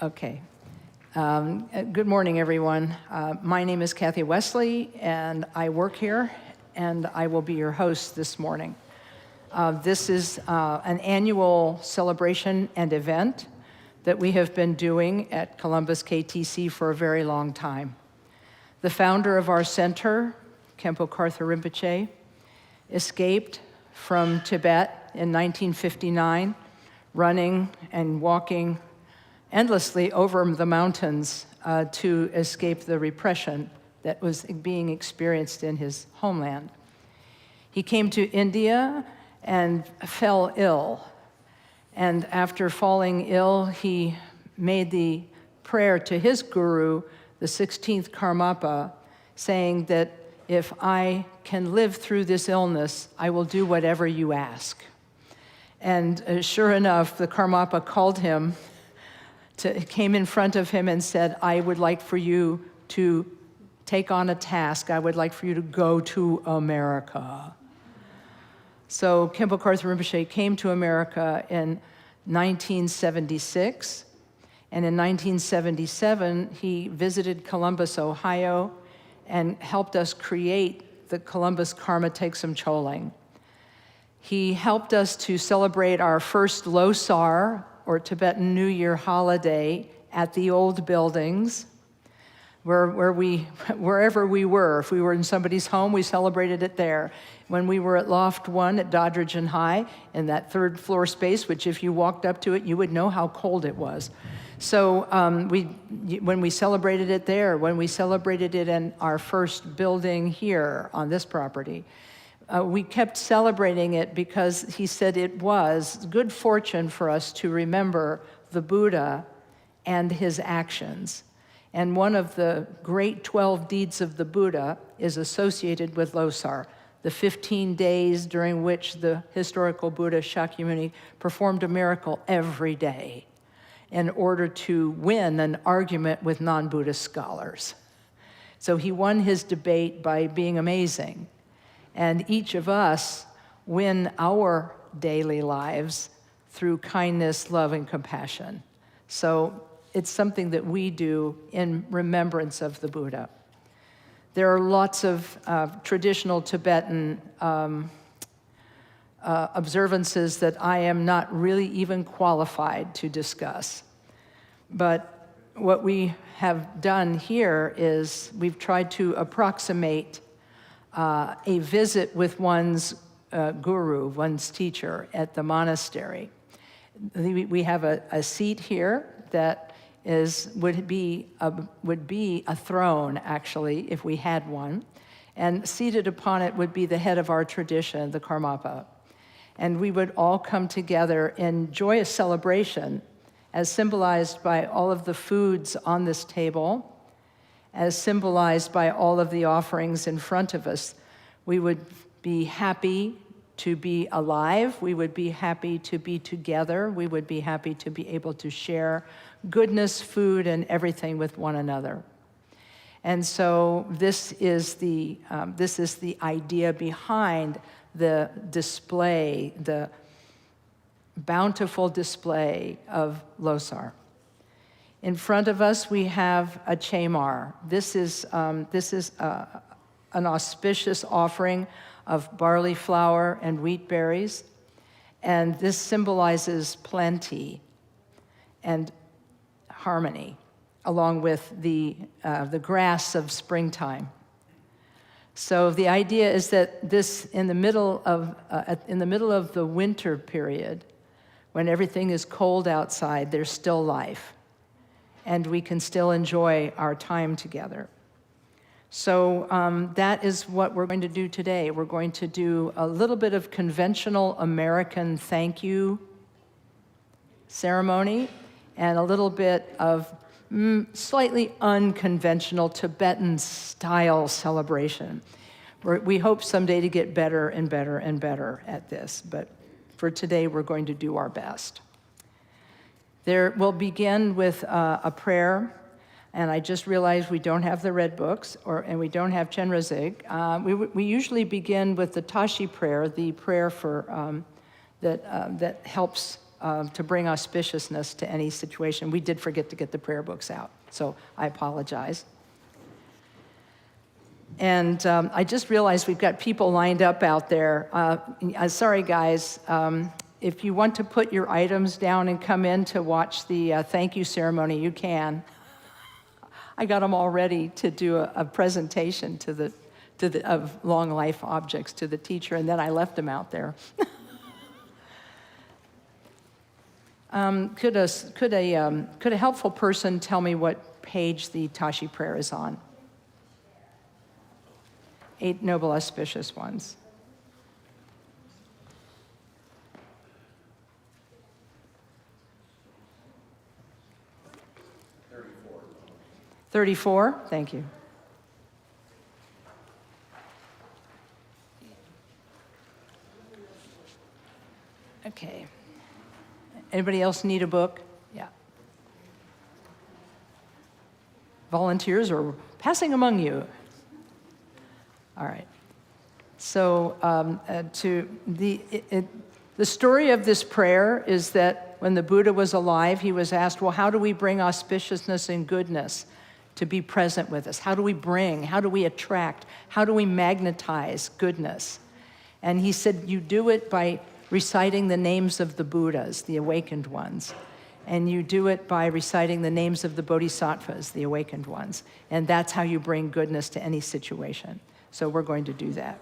Okay. Good morning, everyone. My name is Kathy Wesley, and I work here, and I will be your host this morning. This is an annual celebration and event that we have been doing at Columbus KTC for a very long time. The founder of our center, Khenpo Karthar Rinpoche, escaped from Tibet in 1959, running and walking endlessly over the mountains to escape the repression that was being experienced in his homeland. He came to India and fell ill. And after falling ill, he made the prayer to his guru, the 16th Karmapa, saying that if I can live through this illness, I will do whatever you ask. And sure enough, the Karmapa called him, came in front of him and said, I would like for you to take on a task. I would like for you to go to America. So Khenpo Karthar Rinpoche came to America in 1976, and in 1977, he visited Columbus, Ohio, and helped us create the Columbus Karma Teksum Choling. He helped us to celebrate our first Losar, or Tibetan New Year holiday, at the old buildings, wherever we were. If we were in somebody's home, we celebrated it there. When we were at Loft 1 at Doddridge and High, in that third floor space, which if you walked up to it, you would know how cold it was. So when we celebrated it there, when we celebrated it in our first building here on this property, we kept celebrating it because he said it was good fortune for us to remember the Buddha and his actions. And one of the great 12 deeds of the Buddha is associated with Losar, the 15 days during which the historical Buddha Shakyamuni performed a miracle every day in order to win an argument with non-Buddhist scholars. So he won his debate by being amazing. And each of us win our daily lives through kindness, love, and compassion. So it's something that we do in remembrance of the Buddha. There are lots of traditional Tibetan observances that I am not really even qualified to discuss. But what we have done here is we've tried to approximate a visit with one's guru, one's teacher at the monastery. We have a seat here that would be a throne, actually, if we had one. And seated upon it would be the head of our tradition, the Karmapa. And we would all come together in joyous celebration, as symbolized by all of the foods on this table, as symbolized by all of the offerings in front of us. We would be happy to be alive. We would be happy to be together. We would be happy to be able to share goodness, food, and everything with one another. And so this is the idea behind the display, the bountiful display of Losar. In front of us, we have a chamar. This is an auspicious offering of barley flour and wheat berries, and this symbolizes plenty and harmony, along with the grass of springtime. So the idea is that this, in the middle of the winter period, when everything is cold outside, there's still life, and we can still enjoy our time together. So that is what we're going to do today. We're going to do a little bit of conventional American thank you ceremony and a little bit of slightly unconventional Tibetan style celebration. We hope someday to get better and better and better at this, but for today we're going to do our best. We'll begin with a prayer. And I just realized we don't have the red books, and we don't have Chenrezig. We usually begin with the Tashi prayer, the prayer for that helps to bring auspiciousness to any situation. We did forget to get the prayer books out, so I apologize. And I just realized we've got people lined up out there. Sorry, guys. If you want to put your items down and come in to watch the thank you ceremony, you can. I got them all ready to do a presentation of long life objects to the teacher, and then I left them out there. Could a helpful person tell me what page the Tashi prayer is on? 8 noble auspicious ones. 34, thank you. Okay. Anybody else need a book? Yeah. Volunteers are passing among you. All right. So the story of this prayer is that when the Buddha was alive, he was asked, well, how do we bring auspiciousness and goodness to be present with us? How do we attract, how do we magnetize goodness? And he said, you do it by reciting the names of the Buddhas, the awakened ones. And you do it by reciting the names of the Bodhisattvas, the awakened ones. And that's how you bring goodness to any situation. So we're going to do that.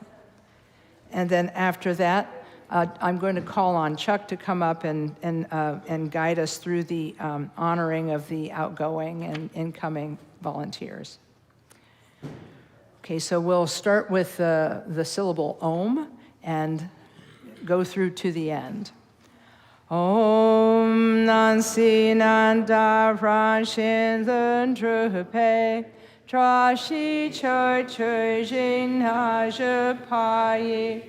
And then after that, I'm going to call on Chuck to come up and guide us through the honoring of the outgoing and incoming volunteers. Okay, so we'll start with the syllable Om and go through to the end. Om Nansi Nanda Ranshin Lun Drupe Trashi Choi Choi Jin Ha Je Pai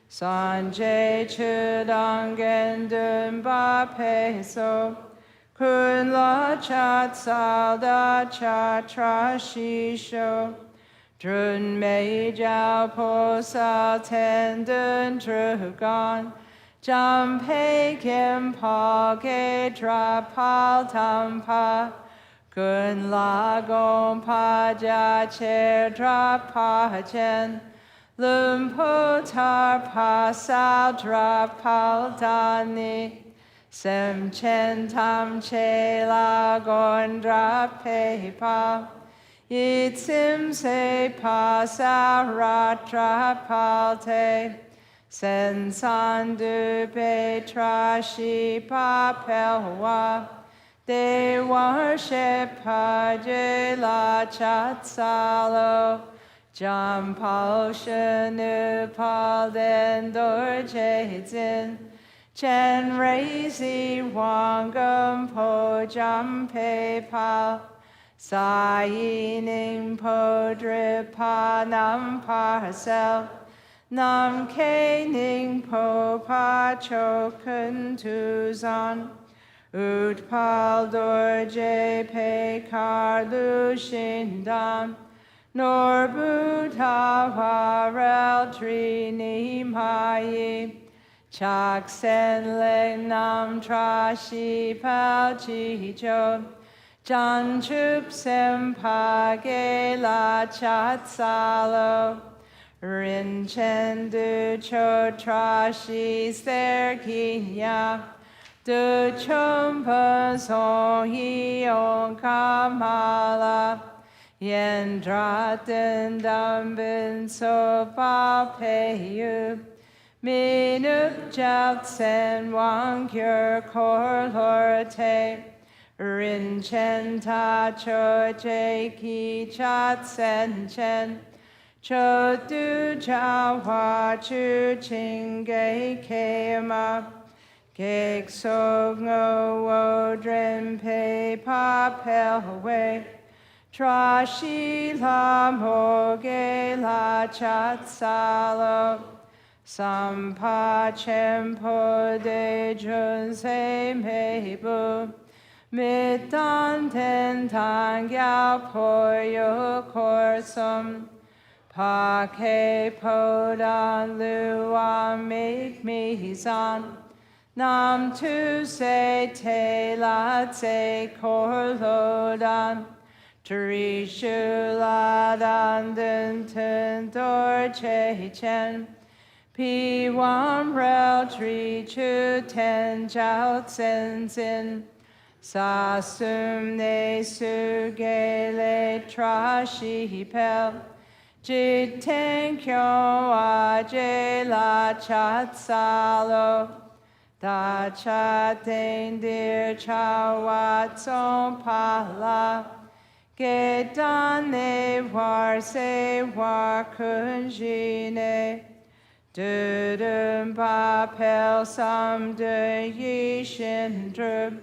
Sanjay Chudangen Dun Ba Pe So Kun La Chat Sal Da Cha Trashi Sho Drun Mei Jiao Po Sao Ten Dun Dru Gan Jam Pei Kim Pa Ge Tra Pal Tam Pa Kun La Gong Pa Jia Che Tra Pa Chen Lum Po Tar Pa Sao Tra Pal Ta Ni Sem Chen Tam Che La Gon Dra Pe Pa Yit Sim Se Pa Sa Ra Tra Pal Te Sen San Du Pe Tra Shi Pa Pel Wa De Worship Pa Je La Chat Salo Jam Pao Shenu Pal Den Dor Je Zin Chen Rei Si Wang Gum Po Jam Pe Pal Sai Ning Po Dri Pa Nam Pa Sel Nam Ke Ning Po Pa Cho Kun Tu Zan Ut Pal Dor Je Pe Kar Lu Shin Dam Nor Buddha Warel Tri Ni Ma Yi Chak Sen Le Nam Tra Shi Pal Chi Jo Jan Chup Sem Pa Ge La Chat Salo Rin Chen Du Cho Tra Shi Ser Ki Ya Du Chom Pa Song Yi On Kamala Yen Dra Den Dam Bin So Pa Pe Yu Min Up Jat Sen Wang Kyur Kor Lor Te Rin Chen Ta Cho Je Ki Chat Sen Chen Cho Du Cha Hua Chu Ching Ge Ke Ma Kek So Ngo Wo Dren Pe Pa Pel Wei Tra Shi La Mo Ge La Chat Salo Sam Pa Chen Po De Jun Se Me Bu Mit Dan Ten Tang Yao Po Yo Kor Sum Pa Ke Po Dan Lu An Make Me San Nam tu se te la tse kor lo dan. Turi shu la dan dun tun dor che chen. Pi wan rel tri chu ten jiao tsen zin. Sa sum ne su ge le tra shi pel. Jit ten kyo a je la chat salo. Da cha ten dir cha wat son pa la. Ge dan ne war se war kun ji ne. De dum pa pel sam de yi shin drub.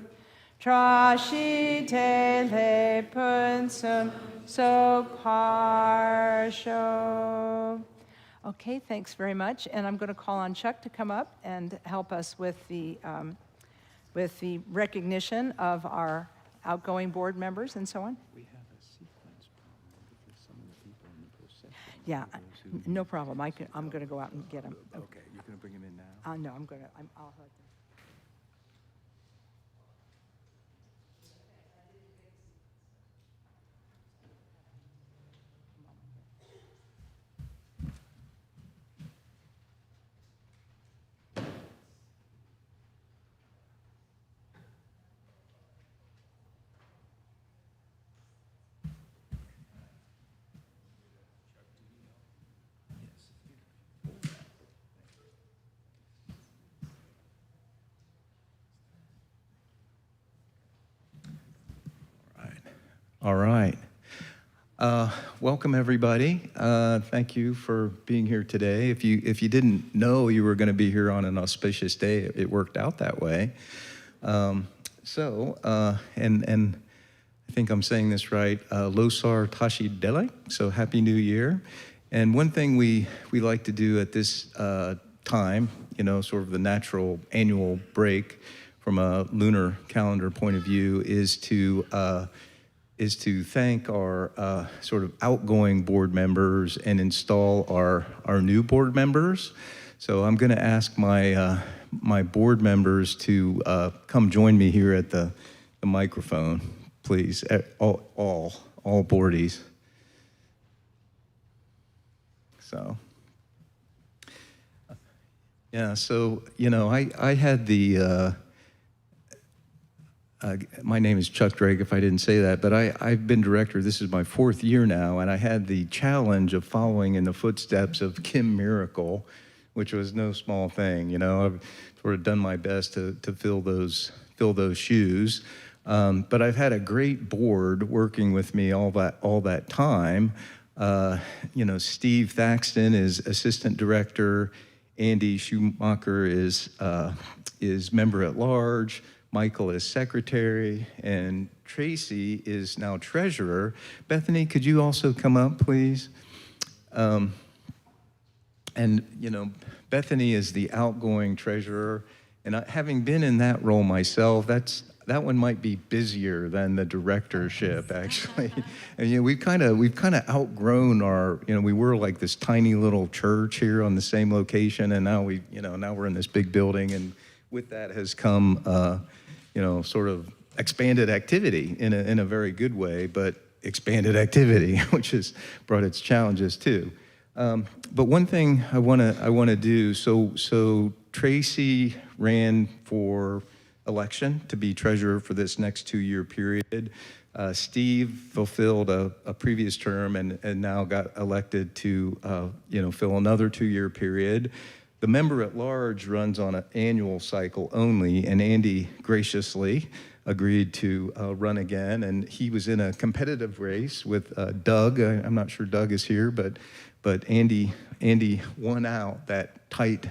Tra shi te le pun sum so parsho. Okay, thanks very much. And I'm going to call on Chuck to come up and help us with the recognition of our outgoing board members and so on. We have a sequence problem because some of the people in the procession. Yeah, no problem. I'm going to go out and get them. Okay, you're going to bring them in now? No, I'll let them. All right. Welcome, everybody. Thank you for being here today. If you didn't know you were going to be here on an auspicious day, it worked out that way. And I think I'm saying this right, Losar Tashi Dele, so Happy New Year. And one thing we like to do at this time, sort of the natural annual break from a lunar calendar point of view, is to thank our sort of outgoing board members and install our new board members. So I'm going to ask my board members to come join me here at the microphone, please. All boardies. So, yeah. So I had the. My name is Chuck Drake, if I didn't say that, but I've been director. This is my 4th year now, and I had the challenge of following in the footsteps of Kim Miracle, which was no small thing. I've sort of done my best to fill those shoes, but I've had a great board working with me all that time. Steve Thaxton is assistant director, Andy Schumacher is member at large. Michael is secretary, and Tracy is now treasurer. Bethany, could you also come up, please? Bethany is the outgoing treasurer, and having been in that role myself, that one might be busier than the directorship, actually. And we've kind of outgrown our. We were like this tiny little church here on the same location, and now now we're in this big building, and with that has come. Sort of expanded activity in a very good way, but expanded activity, which has brought its challenges too. But one thing I want to do. So Tracy ran for election to be treasurer for this next 2-year period. Steve fulfilled a previous term and now got elected to fill another 2-year period. The member at large runs on an annual cycle only, and Andy graciously agreed to run again. And he was in a competitive race with Doug. I'm not sure Doug is here, but Andy won out that tight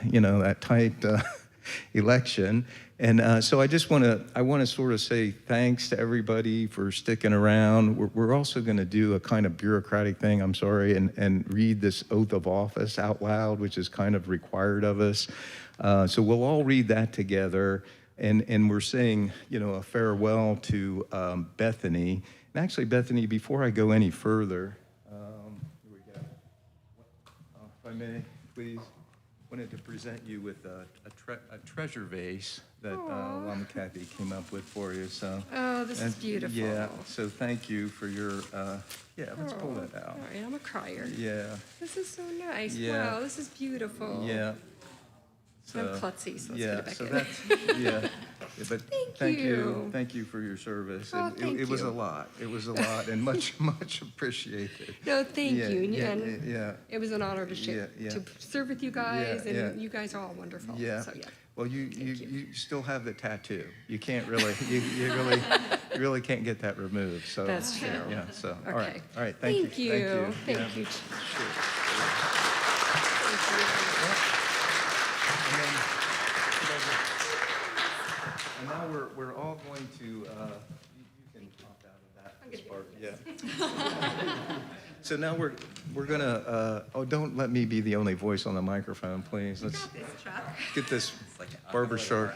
election. And so I want to sort of say thanks to everybody for sticking around. We're also going to do a kind of bureaucratic thing, I'm sorry, and read this oath of office out loud, which is kind of required of us. So we'll all read that together, and we're saying, a farewell to Bethany. And actually, Bethany, before I go any further, here we go. If I may, please. wanted to present you with a treasure vase that Lama Kathy came up with for you. So. Oh, this is beautiful. Yeah. So thank you for your. Let's pull that out. All right, I'm a crier. Yeah. This is so nice. Yeah. Wow, this is beautiful. Yeah. I'm klutzy, so let's yeah. put it back So in. that's yeah. But Thank you. Thank you for your service. Oh, thank it was you. a lot. It was a lot, and much appreciated. No, thank Yeah, you. yeah, And yeah. it was an honor to Yeah. to serve with you guys, Yeah, and yeah. you guys are all wonderful. Yeah. So yeah. Well, you you. still have the tattoo. You can't really you really can't get that removed. So That's true. Yeah. So Okay. all right. Thank you. Thank you. Yeah. Thank you. And now we're all going to, you can opt out of that part, yeah. So now we're gonna, don't let me be the only voice on the microphone, please. Let's get this barbershop.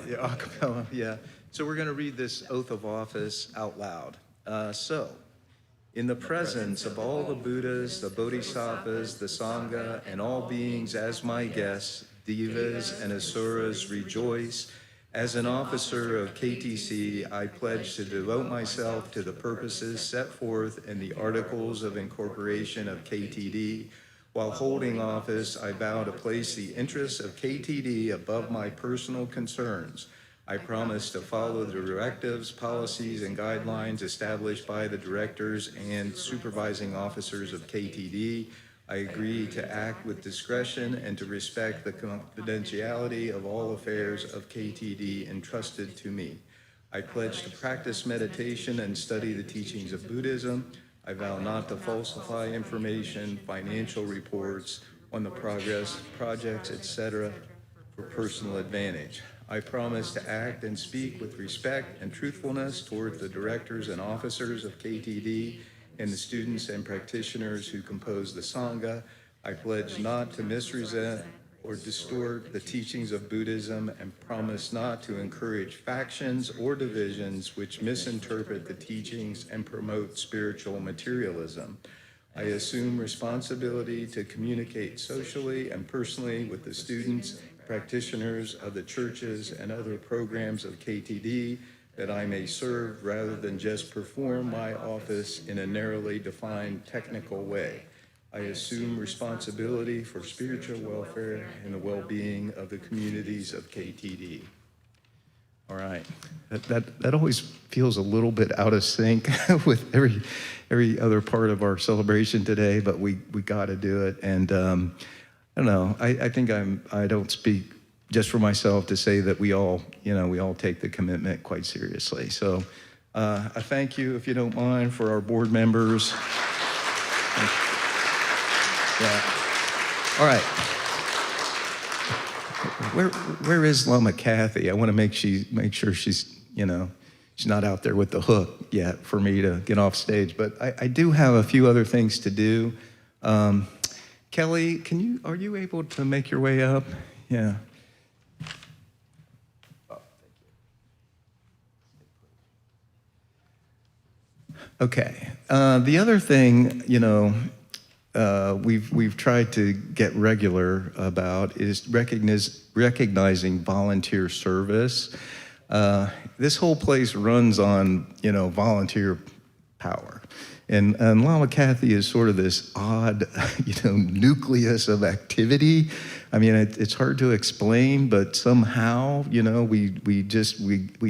Yeah, acapella, yeah. So we're gonna read this oath of office out loud. In the presence of all the Buddhas, the Bodhisattvas, the Sangha, and all beings as my guests, Devas and Asuras rejoice. As an officer of KTC, I pledge to devote myself to the purposes set forth in the Articles of Incorporation of KTD. While holding office, I vow to place the interests of KTD above my personal concerns. I promise to follow the directives, policies, and guidelines established by the directors and supervising officers of KTD. I agree to act with discretion and to respect the confidentiality of all affairs of KTD entrusted to me. I pledge to practice meditation and study the teachings of Buddhism. I vow not to falsify information, financial reports on the progress, projects, etc., for personal advantage. I promise to act and speak with respect and truthfulness toward the directors and officers of KTD and the students and practitioners who compose the Sangha. I pledge not to misrepresent or distort the teachings of Buddhism and promise not to encourage factions or divisions which misinterpret the teachings and promote spiritual materialism. I assume responsibility to communicate socially and personally with the students, practitioners of the churches and other programs of KTD, that I may serve rather than just perform my office in a narrowly defined technical way. I assume responsibility for spiritual welfare and the well-being of the communities of KTD. All right, that always feels a little bit out of sync with every other part of our celebration today, but we got to do it. And I don't know. I think I don't speak just for myself to say that we all take the commitment quite seriously. So I thank you, if you don't mind, for our board members. Yeah. All right. Where is Lama Kathy? I want to make sure she's not out there with the hook yet for me to get off stage. But I do have a few other things to do. Kelly, are you able to make your way up? Yeah. Okay. The other thing, we've tried to get regular about is recognizing volunteer service. This whole place runs on, volunteer power. And Lama Kathy is sort of this odd, nucleus of activity. I mean, it's hard to explain, but somehow, we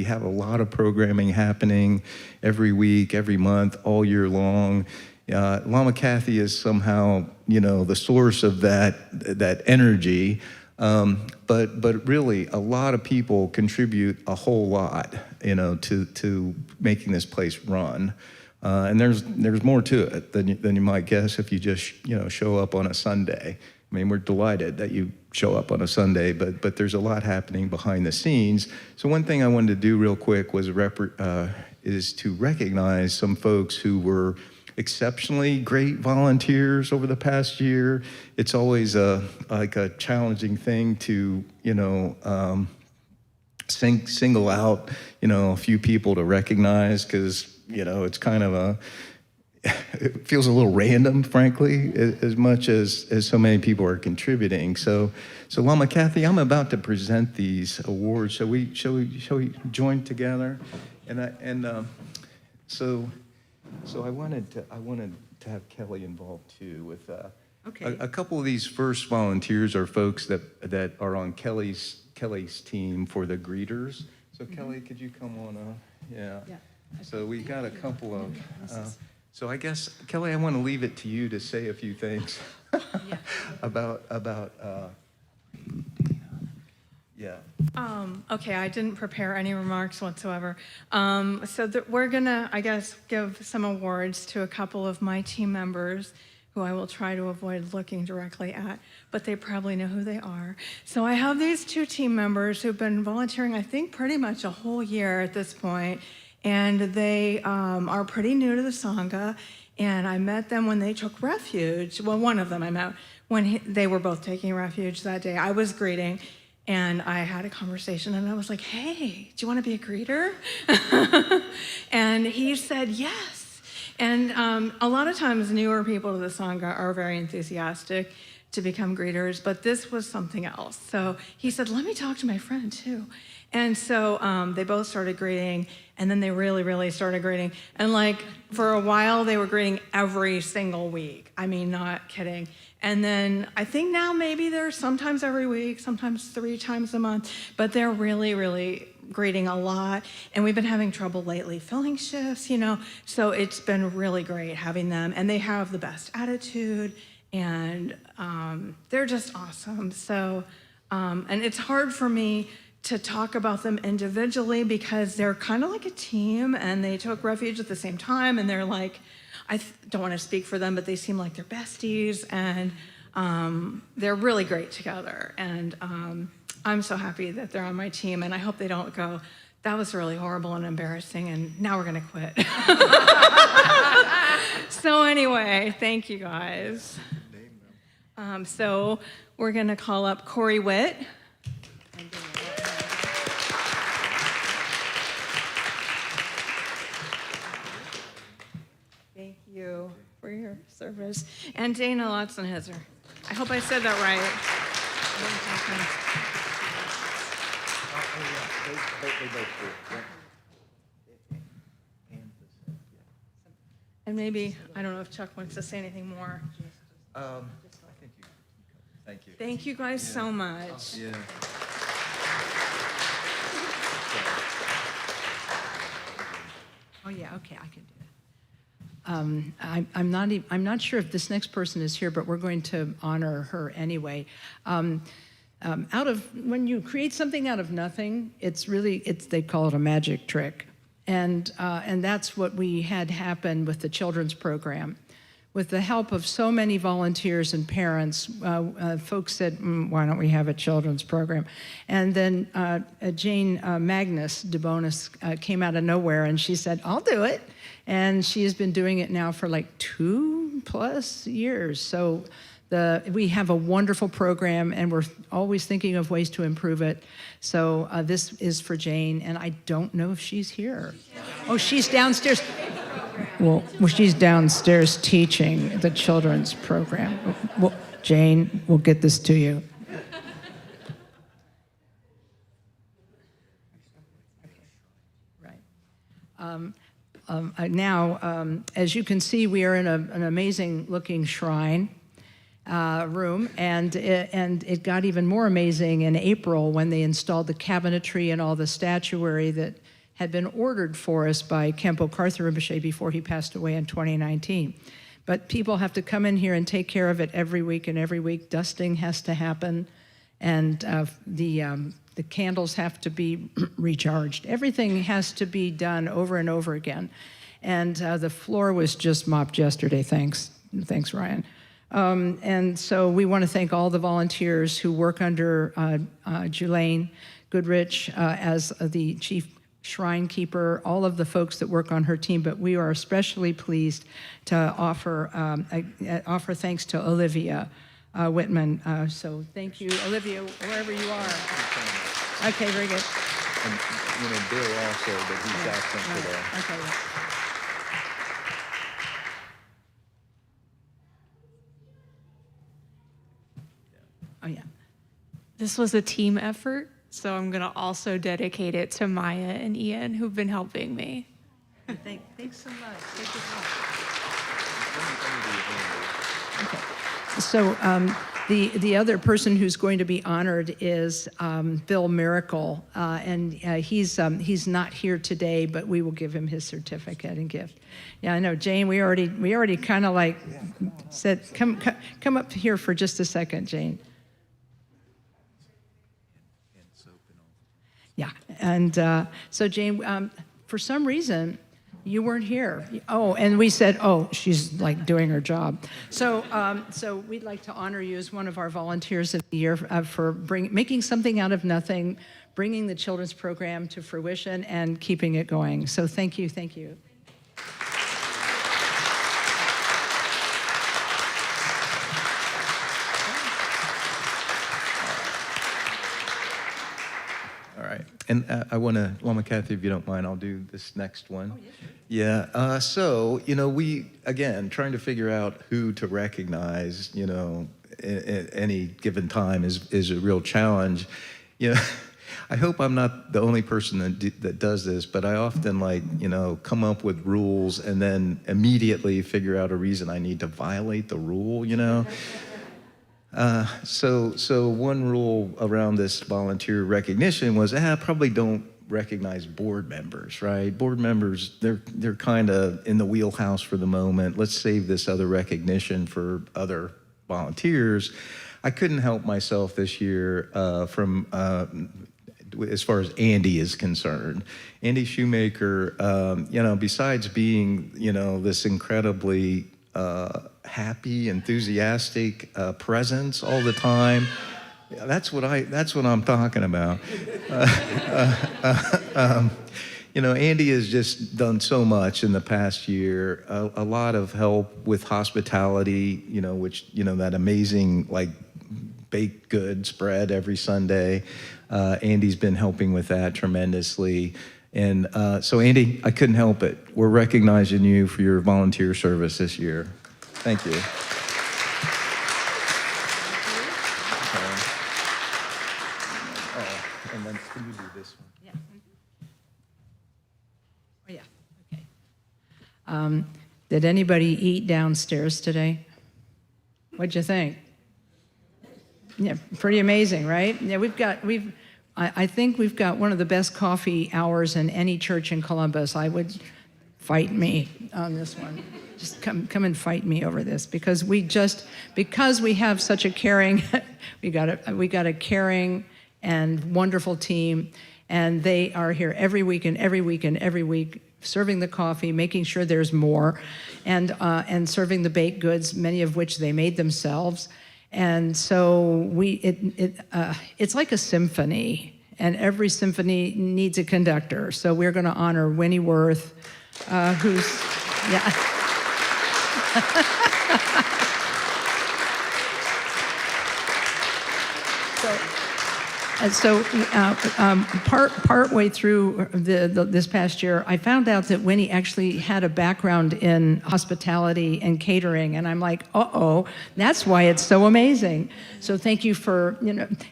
have a lot of programming happening every week, every month, all year long. Lama Kathy is somehow, the source of that energy. But really, a lot of people contribute a whole lot, to making this place run. And there's more to it than you might guess if you just show up on a Sunday. I mean, we're delighted that you show up on a Sunday, but there's a lot happening behind the scenes. So one thing I wanted to do real quick was is to recognize some folks who were exceptionally great volunteers over the past year. It's always a challenging thing to single out a few people to recognize, because it's kind of it feels a little random, frankly, as much as so many people are contributing. So Lama Kathy, I'm about to present these awards. Shall we join together? So I wanted to have Kelly involved too with Okay. a couple of these first volunteers are folks that are on Kelly's team for the greeters. So Kelly, could you come on up? Yeah. So we got a couple of. So I guess Kelly, I want to leave it to you to say a few things about. Yeah. Okay, I didn't prepare any remarks whatsoever. We're gonna, I guess, give some awards to a couple of my team members who I will try to avoid looking directly at, but they probably know who they are. So I have these two team members who've been volunteering, I think, pretty much a whole year at this point, and they are pretty new to the Sangha, and I met them when they took refuge. Well, one of them I met when they were both taking refuge that day. I was greeting, and I had a conversation, and I was like, hey, do you want to be a greeter? And he said yes. And a lot of times newer people to the Sangha are very enthusiastic to become greeters, but this was something else. So he said, let me talk to my friend too. And so they both started greeting, and then they really, really started greeting. And like for a while, they were greeting every single week. I mean, not kidding. And then I think now maybe they're sometimes every week, sometimes 3 times a month, but they're really, really greeting a lot. And we've been having trouble lately filling shifts, so it's been really great having them. And they have the best attitude, and they're just awesome. So, and it's hard for me to talk about them individually because they're kind of like a team, and they took refuge at the same time, and they're like, don't want to speak for them, but they seem like they're besties, and they're really great together. And I'm so happy that they're on my team, and I hope they don't go, that was really horrible and embarrassing, and now we're gonna quit. So anyway, thank you guys. So we're gonna call up Corey Witt. Thank you for your service. And Dana Lotzenheiser. I hope I said that right. And maybe, I don't know if Chuck wants to say anything more. I think you. Thank you. Thank you guys so much. Yeah. Oh, yeah, okay, I can do that. I'm not sure if this next person is here, but we're going to honor her anyway. When you create something out of nothing, they call it a magic trick. And that's what we had happen with the children's program. With the help of so many volunteers and parents, folks said, why don't we have a children's program? And then Jane Magnus DeBonis came out of nowhere, and she said, I'll do it. And she has been doing it now for like 2+ years. So we have a wonderful program, and we're always thinking of ways to improve it. So this is for Jane, and I don't know if she's here. Oh, she's downstairs. Well, she's downstairs teaching the children's program. Well, Jane, we'll get this to you. Right. Now, as you can see, we are in an amazing-looking shrine room, and it got even more amazing in April when they installed the cabinetry and all the statuary that had been ordered for us by Kempo Karthar Rinpoche before he passed away in 2019. But people have to come in here and take care of it every week, and every week dusting has to happen, and the candles have to be recharged. Everything has to be done over and over again. And the floor was just mopped yesterday. Thanks, Ryan. And so we want to thank all the volunteers who work under Julaine Goodrich as the chief shrine keeper, all of the folks that work on her team, but we are especially pleased to offer thanks to Olivia Whitman. So thank you, Olivia, wherever you are. Okay, very good. And Bill also, but he's absent today. Okay. This was a team effort, so I'm going to also dedicate it to Maya and Ian, who've been helping me. Thanks so much. Thank you. Okay. So the other person who's going to be honored is Bill Miracle, and he's not here today, but we will give him his certificate and gift. Yeah, I know, Jane. We already kind of like said, come up here for just a second, Jane. Yeah, and so Jane, for some reason, you weren't here. Oh, and we said, oh, she's like doing her job. So, so we'd like to honor you as one of our volunteers of the year for making something out of nothing, bringing the children's program to fruition, and keeping it going. So thank you, thank you. All right. And I want to, Lama Kathy, if you don't mind, I'll do this next one. Oh, yeah, sure. Yeah. So, we, again, trying to figure out who to recognize, at any given time is a real challenge. I hope I'm not the only person that does this, but I often come up with rules and then immediately figure out a reason I need to violate the rule, So one rule around this volunteer recognition was, probably don't recognize board members, right? Board members, they're kind of in the wheelhouse for the moment. Let's save this other recognition for other volunteers. I couldn't help myself this year from as far as Andy is concerned. Andy Shoemaker, besides being, this incredibly happy, enthusiastic presence all the time. That's what I'm talking about. Andy has just done so much in the past year. A lot of help with hospitality. Which that amazing baked good spread every Sunday. Andy's been helping with that tremendously. And so, Andy, I couldn't help it. We're recognizing you for your volunteer service this year. Thank you. Oh, and then can you do this one? Yeah. Oh, yeah. Okay. Did anybody eat downstairs today? What'd you think? Yeah, pretty amazing, right? Yeah, I think we've got one of the best coffee hours in any church in Columbus. I would fight me on this one. Just come and fight me over this because we have such a caring, we got a caring and wonderful team, and they are here every week and every week and every week, serving the coffee, making sure there's more, and serving the baked goods, many of which they made themselves. And so it's like a symphony, and every symphony needs a conductor. So we're going to honor Winnie Worth, who's, yeah. So part way through this past year, I found out that Winnie actually had a background in hospitality and catering, and I'm like, uh-oh, that's why it's so amazing. So thank you for,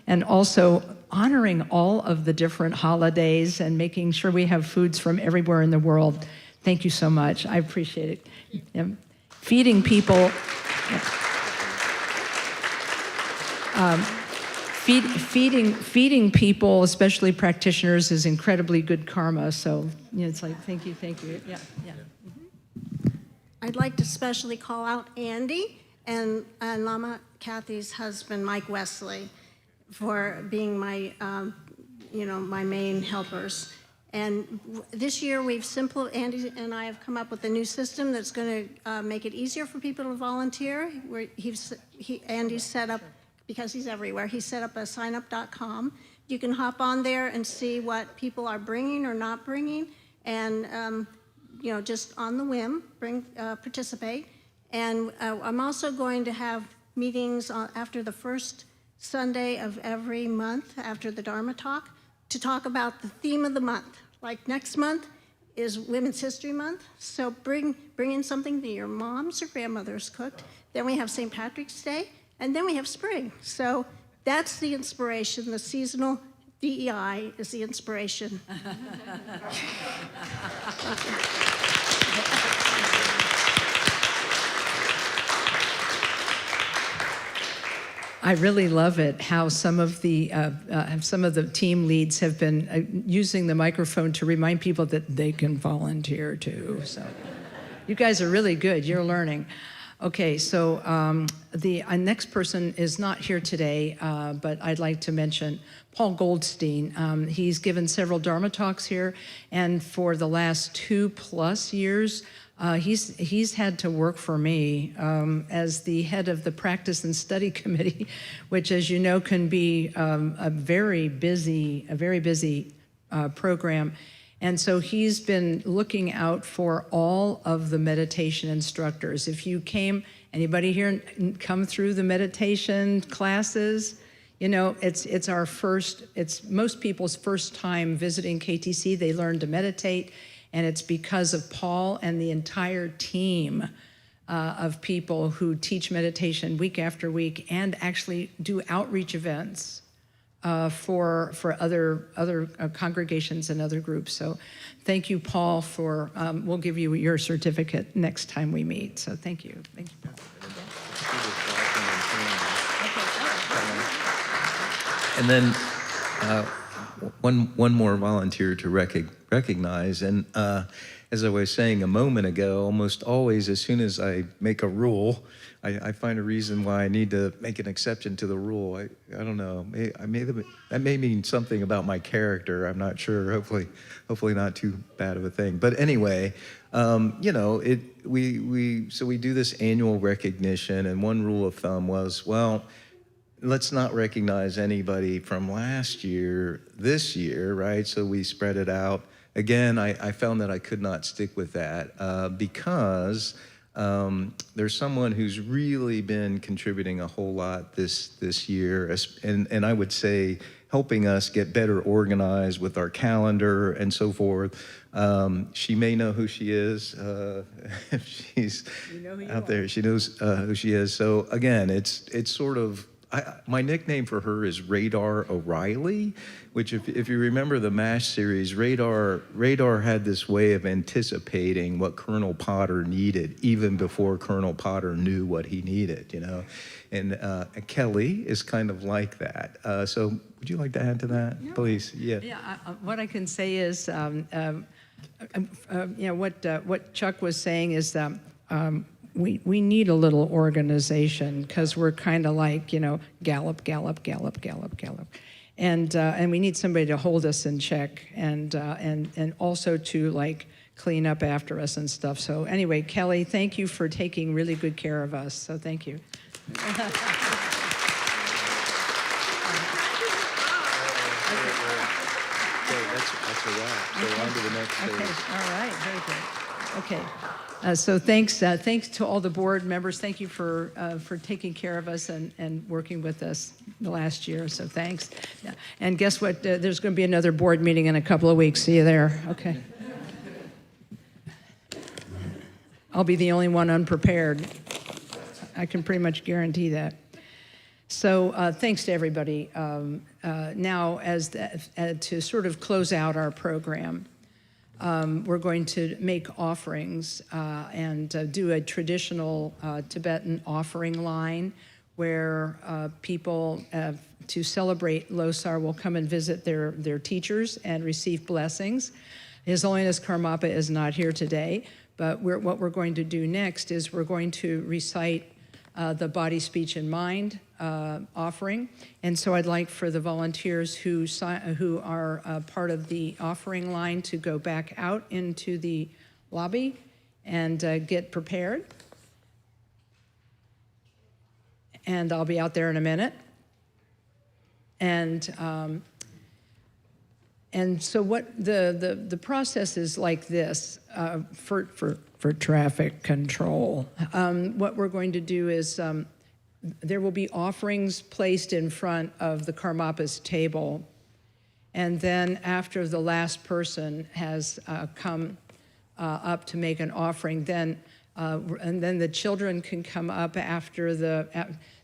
and also honoring all of the different holidays and making sure we have foods from everywhere in the world. Thank you so much. I appreciate it. Feeding people. Feeding people, especially practitioners, is incredibly good karma. So it's like, thank you. Yeah. Mm-hmm. I'd like to especially call out Andy and Lama Kathy's husband, Mike Wesley, for being my, my main helpers. And this year Andy and I have come up with a new system that's going to make it easier for people to volunteer. Andy's set up, because he's everywhere, he set up a signup.com. You can hop on there and see what people are bringing or not bringing, and just on the whim, participate. And I'm also going to have meetings after the first Sunday of every month after the Dharma talk to talk about the theme of the month. Like next month is Women's History Month, so bring in something that your moms or grandmothers cooked. Then we have St. Patrick's Day, and then we have spring. So That's the inspiration. The seasonal DEI is the inspiration. I really love it how some of the team leads have been using the microphone to remind people that they can volunteer too. So you guys are really good. You're learning. Okay, so the next person is not here today, but I'd like to mention Paul Goldstein. He's given several Dharma talks here, and for the last 2+ years, he's had to work for me as the head of the practice and study committee, which, as you know, can be a very busy program. And so he's been looking out for all of the meditation instructors. If you anybody here come through the meditation classes, you know, it's most people's first time visiting KTC. They learn to meditate, and it's because of Paul and the entire team of people who teach meditation week after week and actually do outreach events for other congregations and other groups. So thank you, Paul, we'll give you your certificate next time we meet. So thank you. Thank you, Paul. And then one more volunteer to recognize. And as I was saying a moment ago, almost always as soon as I make a rule, I find a reason why I need to make an exception to the rule. I don't know. That may mean something about my character. I'm not sure. Hopefully not too bad of a thing. But anyway, you know, we do this annual recognition, and one rule of thumb was, well, let's not recognize anybody from last year this year, right? So we spread it out. Again, I found that I could not stick with that because there's someone who's really been contributing a whole lot this year, and I would say helping us get better organized with our calendar and so forth. She may know who she is if she's out there. She knows who she is. So again, it's sort of, my nickname for her is Radar O'Reilly, which if you remember the MASH series, Radar had this way of anticipating what Colonel Potter needed even before Colonel Potter knew what he needed, you know? And Kelly is kind of like that. So would you like to add to that, please? Yeah. Yeah, what I can say is, you know, what Chuck was saying is that we need a little organization because we're kind of like, you know, gallop, gallop, gallop, gallop, gallop. And we need somebody to hold us in check and also to like clean up after us and stuff. So anyway, Kelly, thank you for taking really good care of us. So thank you. Okay, that's a wrap. So on to the next phase. Okay, all right, very good. Okay, so thanks to all the board members. Thank you for taking care of us and working with us the last year. So thanks. Yeah. And guess what? There's going to be another board meeting in a couple of weeks. See you there. Okay. I'll be the only one unprepared. I can pretty much guarantee that. So thanks to everybody. Now, to sort of close out our program, we're going to make offerings and do a traditional Tibetan offering line where people to celebrate Losar will come and visit their teachers and receive blessings. His Holiness Karmapa is not here today, but what we're going to do next is we're going to recite the body, speech, and mind offering. And so I'd like for the volunteers who are part of the offering line to go back out into the lobby and get prepared. And I'll be out there in a minute. And so what the process is like this for traffic control. What we're going to do is there will be offerings placed in front of the Karmapa's table, and then after the last person has come up to make an offering, and then the children can come up after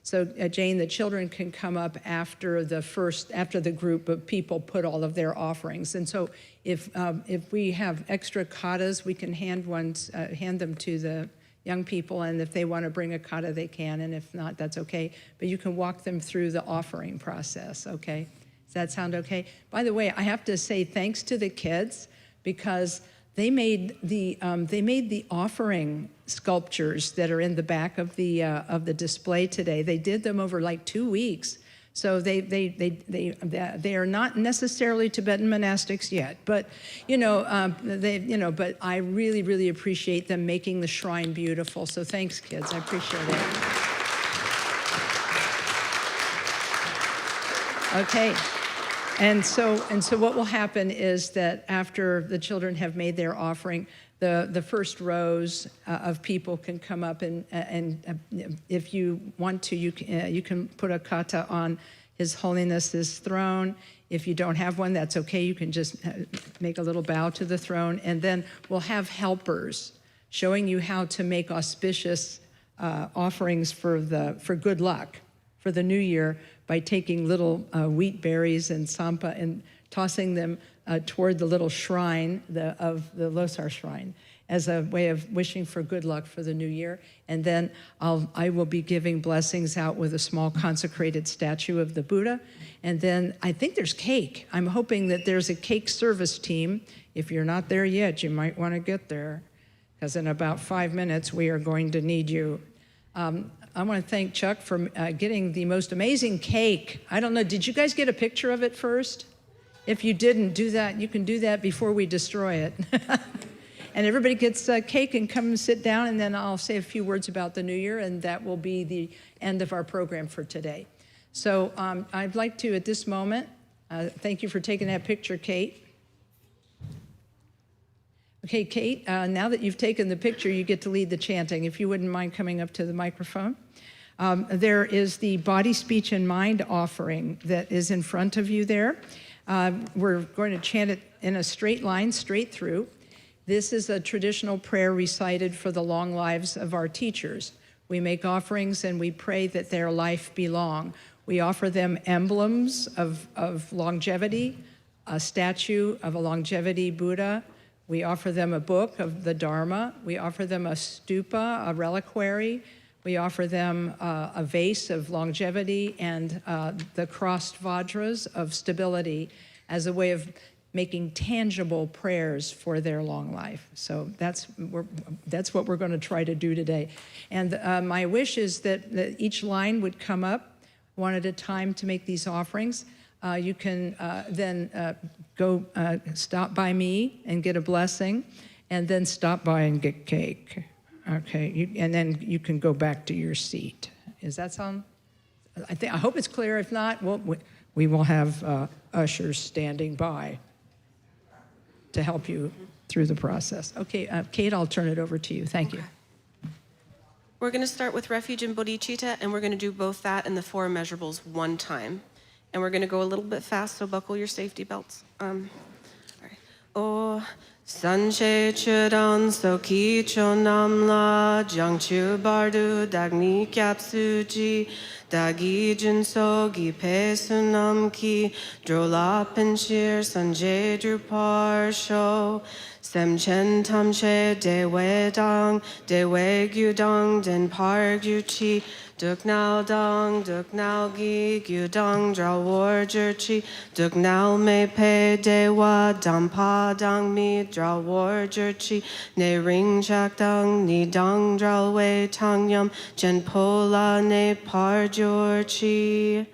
So Jane, the children can come up after the group of people put all of their offerings. And so if we have extra katas, we can hand them to the young people, and if they want to bring a kata, they can, and if not, that's okay. But you can walk them through the offering process, okay? Does that sound okay? By the way, I have to say thanks to the kids, because they made the offering sculptures that are in the back of the display today. They did them over like 2 weeks. So they are not necessarily Tibetan monastics yet, but but I really, really appreciate them making the shrine beautiful. So thanks, kids. I appreciate it. Okay. And so what will happen is that after the children have made their offering, the first rows of people can come up, and if you want to, you can put a kata on His Holiness's throne. If you don't have one, that's okay. You can just make a little bow to the throne, and then we'll have helpers showing you how to make auspicious offerings for good luck for the new year, by taking little wheat berries and sampa and tossing them toward the little shrine of the Losar shrine as a way of wishing for good luck for the new year. And then I will be giving blessings out with a small consecrated statue of the Buddha. And then I think there's cake. I'm hoping that there's a cake service team. If you're not there yet, you might want to get there, because in about 5 minutes, we are going to need you. I want to thank Chuck for getting the most amazing cake. I don't know, did you guys get a picture of it first? If you didn't, do that. You can do that before we destroy it. And everybody gets cake and come and sit down, and then I'll say a few words about the new year, and that will be the end of our program for today. So I'd like to, at this moment, thank you for taking that picture, Kate. Okay, Kate, now that you've taken the picture, you get to lead the chanting. If you wouldn't mind coming up to the microphone. There is the body, speech, and mind offering that is in front of you there. We're going to chant it in a straight line, straight through. This is a traditional prayer recited for the long lives of our teachers. We make offerings and we pray that their life be long. We offer them emblems of longevity, a statue of a longevity Buddha. We offer them a book of the Dharma. We offer them a stupa, a reliquary. We offer them a vase of longevity and the crossed vajras of stability as a way of making tangible prayers for their long life. So that's what we're going to try to do today. And my wish is that each line would come up one at a time to make these offerings. You can then go stop by me and get a blessing, and then stop by and get cake. Okay, and then you can go back to your seat. Does that sound? I hope it's clear. If not, we will have ushers standing by to help you through the process. Okay, Kate, I'll turn it over to you. Thank you. We're going to start with refuge and bodhicitta, and we're going to do both that and the 4 immeasurables one time. And we're going to go a little bit fast, so buckle your safety belts. All right. Oh, sanche chudan soki chonamla jangchu bardu dagni kyapsuji dagi jinso gi pesunam ki drola penshir sanje drupar sho semchen tamche dewe dang dewe gyudang den par gyuchi duk now gi gyudang dra war jerchi duk now me pe dewa dampa dang mi dra war jerchi ne ring chak dang ni dang dra we tang yam jen pola ne par jorchi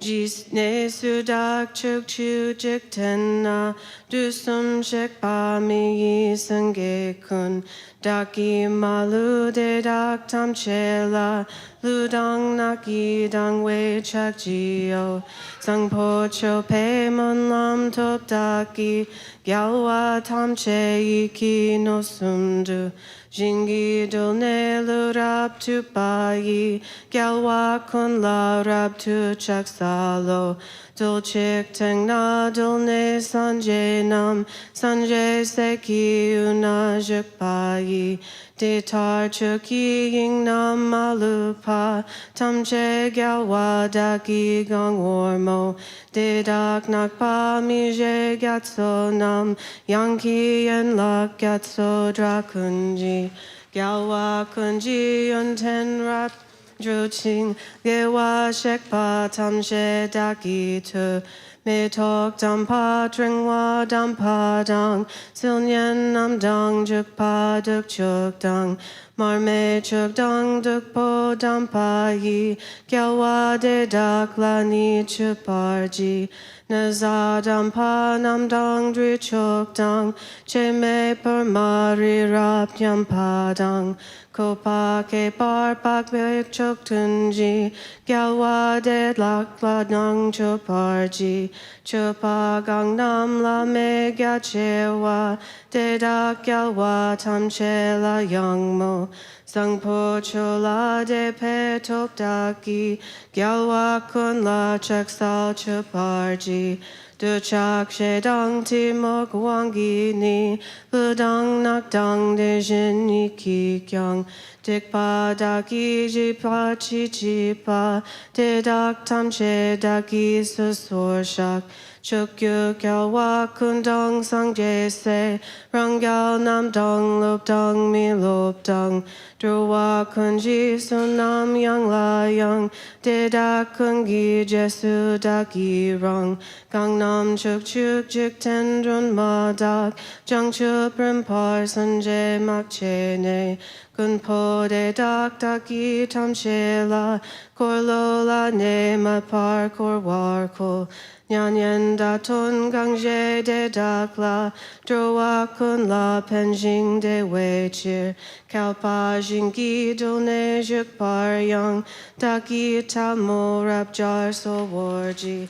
Jis ne sudak chuk chu jik tenna du sum shek pa mi yi sange kun daki malu de dak tam chela ludang naki dang we chak jio sang po cho pe mon lam top daki gyalwa tam che iki no sumdu Jingi dul ne lu rab tu pa yi gyalwa kun la rab tu chak salo Dulcik teng na dulne sanje nam, sanje seki una jukpayi, ditar chuki ying nam malupa, tamche galwa daki gong ormo, didak nakpa mi je gatso nam, yanki en lak gatso drakunji, galwa kunji unten rap, Druching gewa shekpa tamshe daki tu me tok dampa dringwa dampa dang silnyen nam dang jukpa duk chuk dang marme chuk dang duk po dampa yi gewa de dak la ni chuparji naza dampa nam dang dri chuk dang che me per mari rap yampa dang Kopa ke par pak bek chok tunji, galwa de lak la nang choparji, chopa gang nam la me ga chewa, de da galwa tam che la yang mo, sang po chola de pe top daki, galwa kun la chak sal choparji, du chak she dang ti mok wangi ni, lu dang nak dang de jin ni ki kyang, dik pa daki ji pa chi pa, de dak tam she daki su sor shak, chuk yu kyao wa kun dang sang je se, rang gyao nam dang lop dang mi lop dang, dru wa kun ji su nam yang la yang, de dak kun gi je su daki rang, gang nam chuk chuk jik ten drun ma dak, jang chup rim par san je mak che ne, kun po de dak daki tam she la, kor lo la ne ma par kor war ko, nyan yen da ton gang je de dak la, dro wa kun la pen jing de wei chir, kao pa jing gi do ne juk par yang, daki ta mo rap jar so war ji.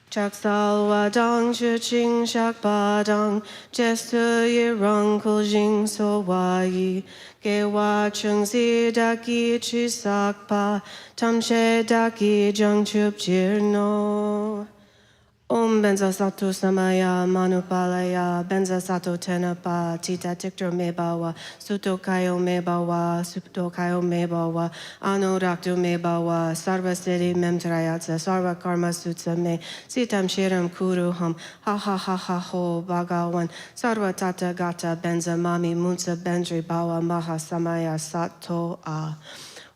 Chak sal wa dang chu ching shak ba dang, jesu yi rong kul jing so wa yi, ge wa chung si daki chi sak pa, tam she daki jang chup jir no. Om benza sato samaya manupalaya benza sato tenapa tita tiktor mebawa suto kayo mebawa supto kayo mebawa anoraktu mebawa sarva siddhi memtrayatsa sarva karma sutsa me sitam shiram kuru ham ha ha ha ha ho bhagawan sarva tata gata benza mami munsa bendri bawa maha samaya sato a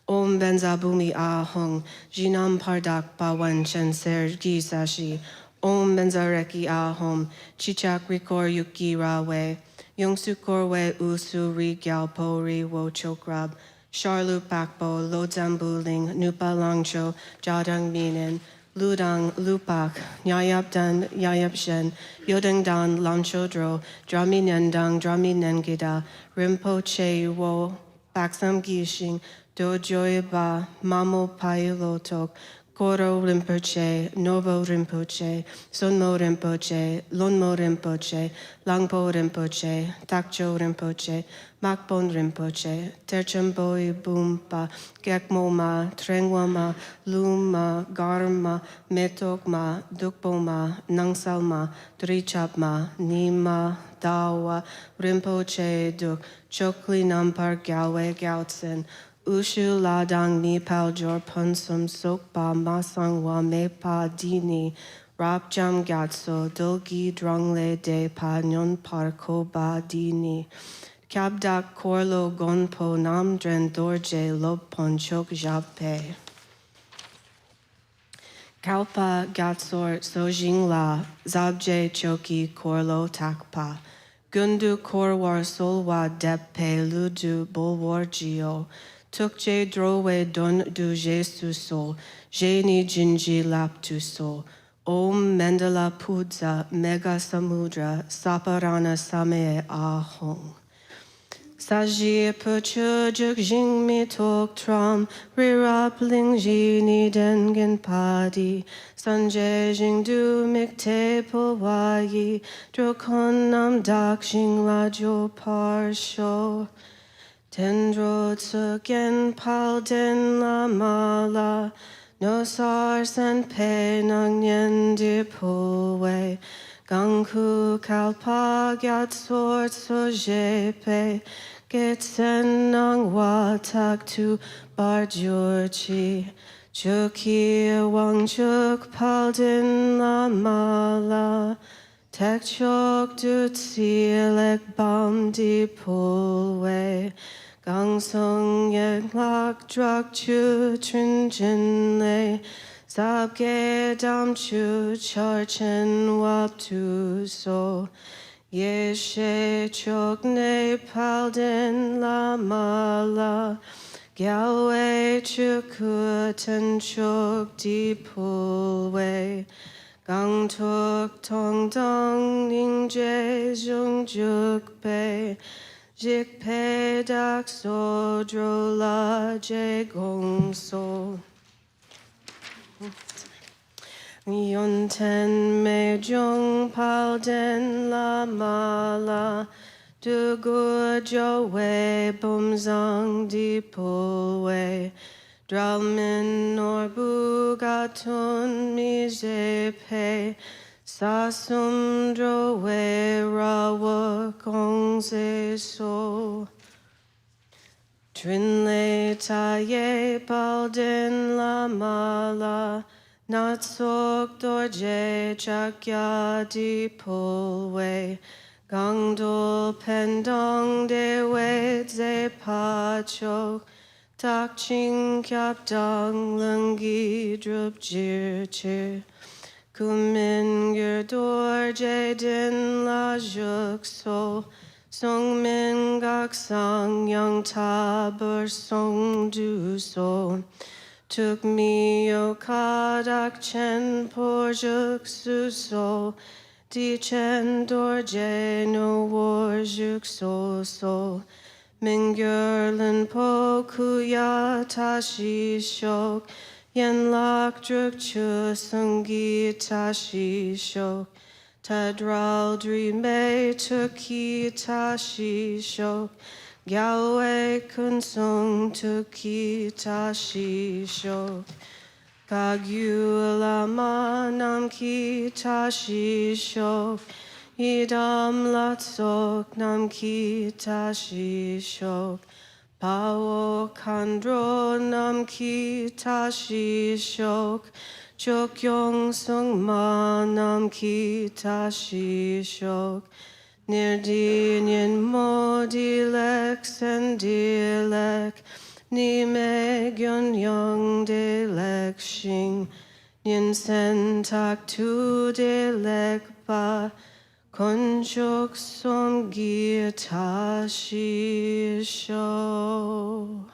Om benza bumi ahong jinam pardak bawan chen ser gisashi Om benzareki ahom, chichak rikor yuki rawe, yongsukor we usu ri gyalpo ri wo chokrab, sharlu pakpo lo zambuling, nupa langcho, jadang minen, ludang lupak, nyayap dan nyayap shen, yodang dan lancho dro, drami nendang drami nengida, rimpo che wo, baksam gishing, dojoy ba, mamo pailotok, Koro Rinpoche, Novo Rinpoche, Sonmo Rinpoche, Lonmo Rinpoche, Langpo Rinpoche, Takcho Rinpoche, Makpon Rinpoche, Terchamboi Bumpa, Gekmoma, Trengwama, Luma, Garma, Metokma, Dukpoma, Nangsalma, Trichapma, Nima, Dawa, Rinpoche Duk, Chokli Nampar Galwe Gautsen, Ushu ladang ni pal jor punsum sokpa masang wa me pa dini rap jam gatso dolgi drongle de pa nyon par ko ba dini kabdak korlo gonpo nam dren dorje lopon chok jape kalpa gatsor sojing la zabje choki korlo takpa gundu korwar solwa deppe ludu bolwar gio Tukje drowe don du jesu so, jeni jinji lap tu so. Om Mendela Pudza Mega Samudra Saparana Same Ahong. Saji puchu juk jing mi tok tram, rirap ling ji ni dengen padi, sanje jing du mikte po wayi, drokon nam dak jing la jo par sho. Tendro tsuken pal den la mala, Losar san pe nang nyen di po wei. Gang ku kalpa gyat sort so je pe. Get sen nang wa tak tu bar jur chi. Chuki wang chuk pal din la ma la. Tek chok dut si lek bam di po wei. Gang song yek lak drak chu trin jin lei. Sab ge dam chu char chen wap tu so. Ye she chok ne pal din la ma la. Gyalwei chu ku ten chok di pul wei. Gang tuk tong dong ning je jung juk bei. Jik pe dak so dro la je gong so. Yon ten me jung pal den la ma la. Du gu jo wei bum zang di pul wei. Dral min nor bu ga tun mi je pe. Sa sum dro wei ra wa gong ze so. Trin le ta ye pal din la ma la. Not sok dor je chak ya di pul wei. Gang dol pen dong de wei ze pa chok. Tak ching kyap dang lung gi drup jir chir. Kumin gyur dor je din la juk so. Song min gak sang yang tabur song du so. Tuk mi yo kadak chen por juk su so. Di chen dor je no war juk so so. Mingyurlin po kuya tashi shok. Yen lak druk chu sungi tashi shok. Tadral dri me tuki tashi shok. Gyalwei kunsung tuki tashi shok. Kagyu lama nam ki tashi shok. Idam latsok nam ki tashi shok. Pao kandro nam ki tashi shok. Chok yong sung ma nam ki tashi shok. Nir nyen mo dilek sen dilek. Ni me gyon yong dilek shing. Nyen sen tak tu dilek ba. Konchok som gi tashi sho.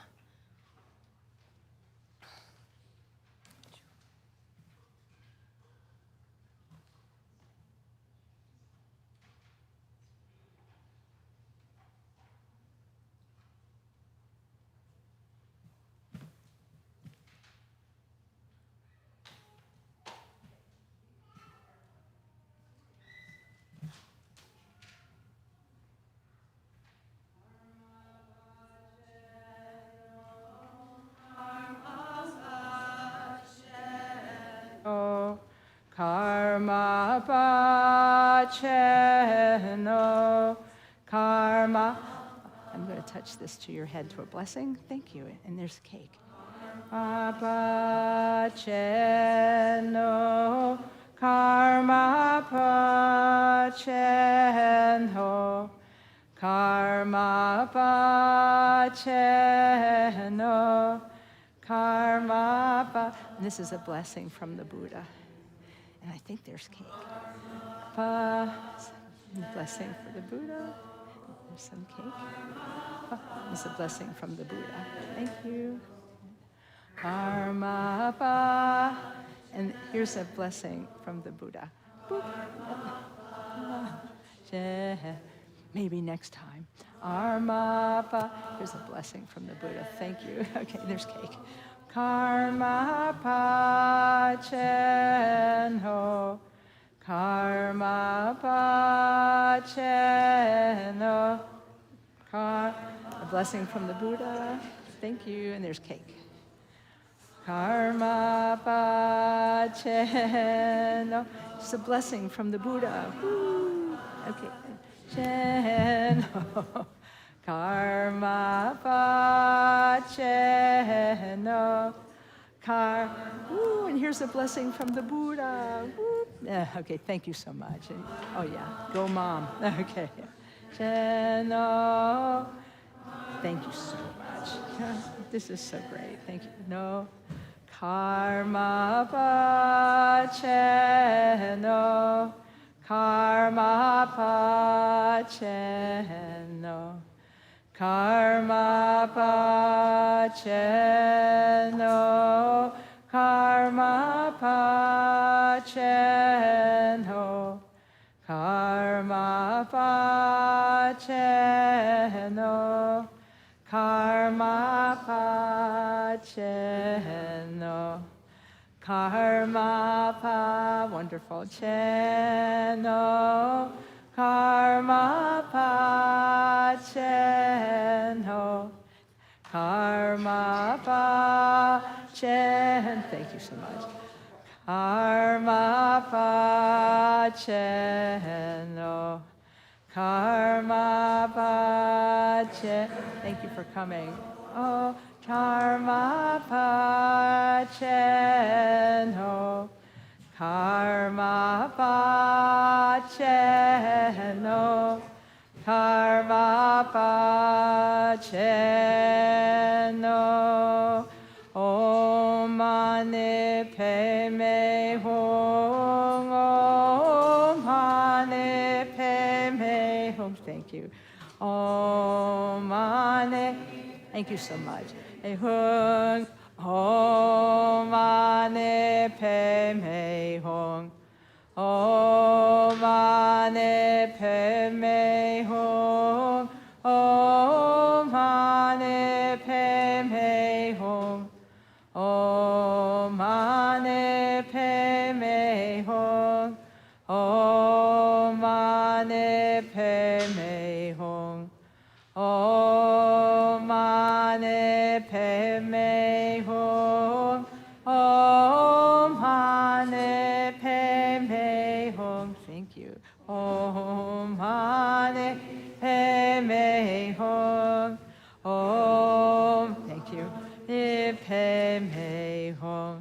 Karma pacheno, karma. I'm going to touch this to your head to a blessing. Thank you. And there's cake. Pacheno, karma pacheno, karma pacheno, karma pa. And this is a blessing from the Buddha. And I think there's cake. Blessing for the Buddha. There's some cake. This is a blessing from the Buddha. Thank you. Karma pa. And here's a blessing from the Buddha. Maybe next time. Karma pa. Here's a blessing from the Buddha. Thank you. Okay, there's cake. Karma pacheno, karma pacheno, a blessing from the Buddha. Thank you, and there's cake. Karma Pacheno. It's a blessing from the Buddha. Woo. Okay. Cheno. Karma Pacheno. Ooh, and here's a blessing from the Buddha. Woo. Okay, thank you so much. Oh yeah, go mom. Okay. Cheno. Thank you so much. This is so great. Thank you. No. Karma Pacheno. Karma Pacheno. Karma Pacheno. Karma Pacheno. Karma Pacheno. Karma Pacheno. Karma Pa. Wonderful. Cheno. Karma Pacheno. Karma Pachen. Thank you so much. Karma Pacheno. Karma Pachen. Thank you for coming. Oh, Karma Pacheno. Karma Pacheno. Karma Pacheno. Om Mani Padme Hum. Om Mani Padme Hum. Thank you. Om Mani. Thank you so much. Hum. Om Mani Padme Hum. Om Mani Padme Hum. Om Mani Padme Hum. Om Mani Padme Hum. Om Mani Padme Hum. Om Mani Padme Hum. Om Mani Padme Hum. Thank you. Om Mani Padme Hum. Om. Thank you. Padme Hum.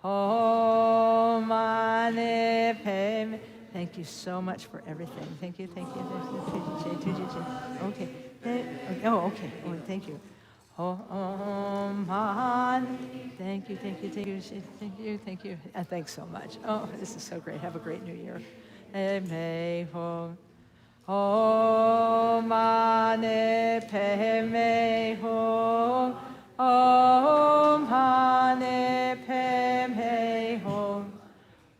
Om Mani Padme. Thank you so much for everything. Thank you. Thank you. Okay. Oh, okay. Oh, thank you. Om Mani. Thank you. Thanks so much. Oh, this is so great. Have a great New Year. Padme Hum. Om Mani Padme Hum. Om Mani Padme Hum.